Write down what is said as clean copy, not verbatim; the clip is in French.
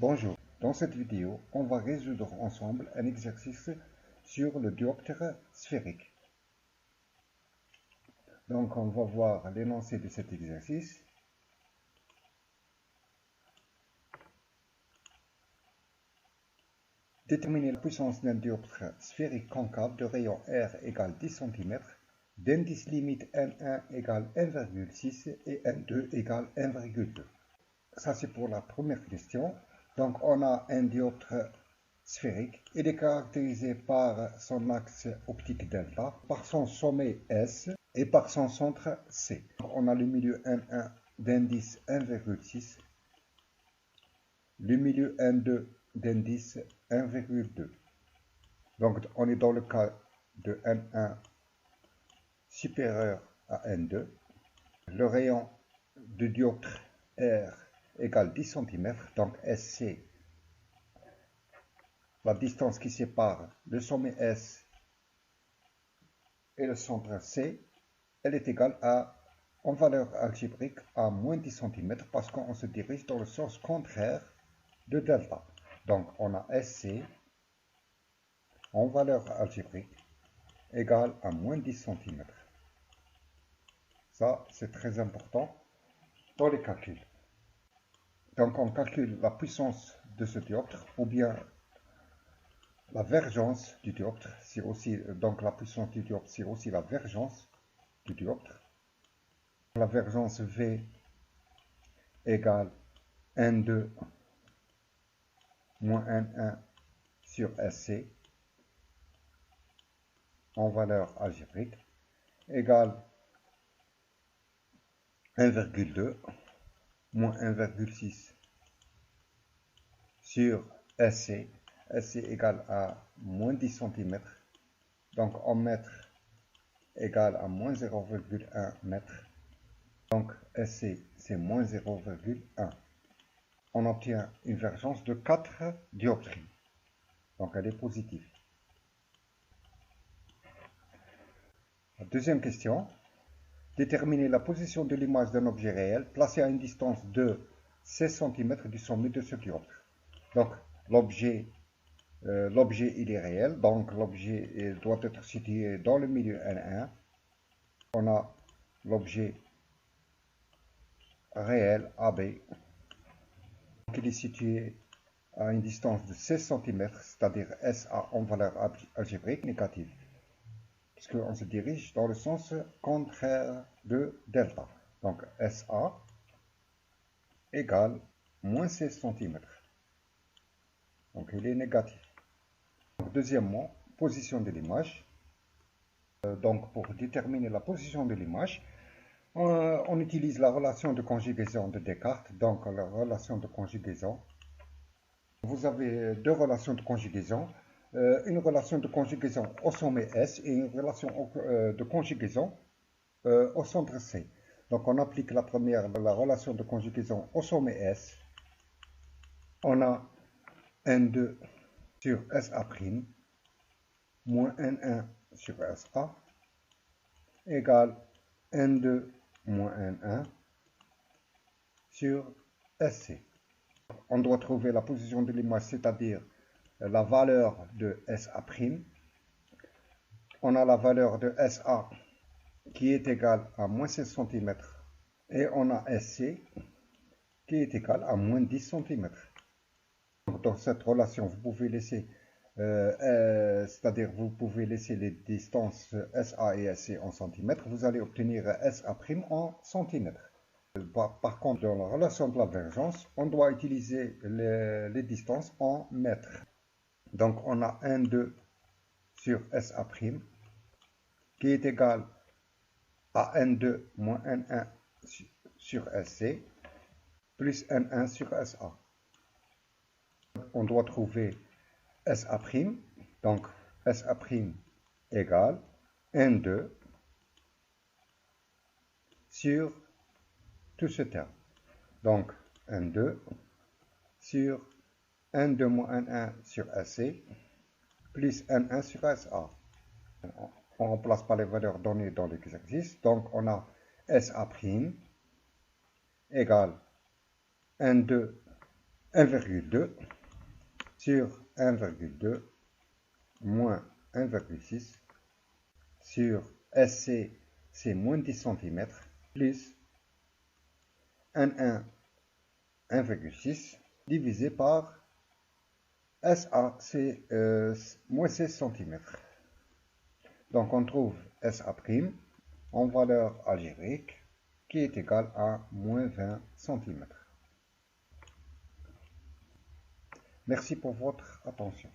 Bonjour, dans cette vidéo, on va résoudre ensemble un exercice sur le dioptre sphérique. Donc on va voir l'énoncé de cet exercice. Déterminer la puissance d'un dioptre sphérique concave de rayon R égale 10 cm, d'indice limite N1 égale 1,6 et N2 égale 1,2. Ça c'est pour la première question. Donc on a un dioptre sphérique. Il est caractérisé par son axe optique delta, par son sommet S et par son centre C. On a le milieu N1 d'indice 1,6, le milieu N2 d'indice 1,2. Donc on est dans le cas de N1 supérieur à N2. Le rayon du dioptre R égale 10 cm, donc SC, la distance qui sépare le sommet S et le centre C, elle est égale à, en valeur algébrique, à moins 10 cm parce qu'on se dirige dans le sens contraire de delta. Donc on a SC en valeur algébrique égale à moins 10 cm. Ça, c'est très important dans les calculs. Donc on calcule la puissance de ce dioptre ou bien la vergence du dioptre, c'est aussi, donc la puissance du dioptre, c'est aussi la vergence du dioptre. La vergence V égale N2 moins N1 sur SC en valeur algébrique égale 1,2 moins 1,6 sur SC. SC égale à moins 10 cm. Donc en mètres égale à moins 0,1 mètre. Donc SC c'est moins 0,1. On obtient une vergence de 4 dioptries. Donc elle est positive. La deuxième question. Déterminer la position de l'image d'un objet réel placé à une distance de 16 cm du sommet de ce dioptre. Donc l'objet il est réel, donc l'objet doit être situé dans le milieu N1. On a l'objet réel AB, donc il est situé à une distance de 16 cm, c'est-à-dire SA en valeur algébrique négative, puisqu'on se dirige dans le sens contraire de delta. Donc SA égale moins 16 cm. Donc il est négatif. Deuxièmement, position de l'image. Donc pour déterminer la position de l'image, on utilise la relation de conjugaison de Descartes. Donc la relation de conjugaison. Vous avez deux relations de conjugaison. Une relation de conjugaison au sommet S et une relation de conjugaison au centre C. Donc on applique la première, la relation de conjugaison au sommet S. On a N2 sur SA' moins N1 sur SA égale N2 moins N1 sur SC. On doit trouver la position de l'image, c'est-à-dire la valeur de SA'. On a la valeur de SA qui est égale à moins 16 cm et on a SC qui est égal à moins 10 cm. Dans cette relation, vous pouvez laisser, c'est-à-dire vous pouvez laisser les distances SA et SC en centimètres, vous allez obtenir SA' en centimètres. Par contre, dans la relation de la vergence, on doit utiliser les distances en mètres. Donc on a N2 sur SA' qui est égal à N2 moins N1 sur SC plus N1 sur SA. On doit trouver SA', donc SA' égale N2 sur tout ce terme. Donc N2 sur N2 moins N1 sur SC plus N1 sur SA. On remplace par les valeurs données dans l'exercice. Donc on a SA' égale N2 1,2 sur 1,2 moins 1,6 sur SC, c'est moins 10 cm, plus 1,6 divisé par SA, c'est moins 16 cm. Donc on trouve SA' en valeur algébrique qui est égale à moins 20 cm. Merci pour votre attention.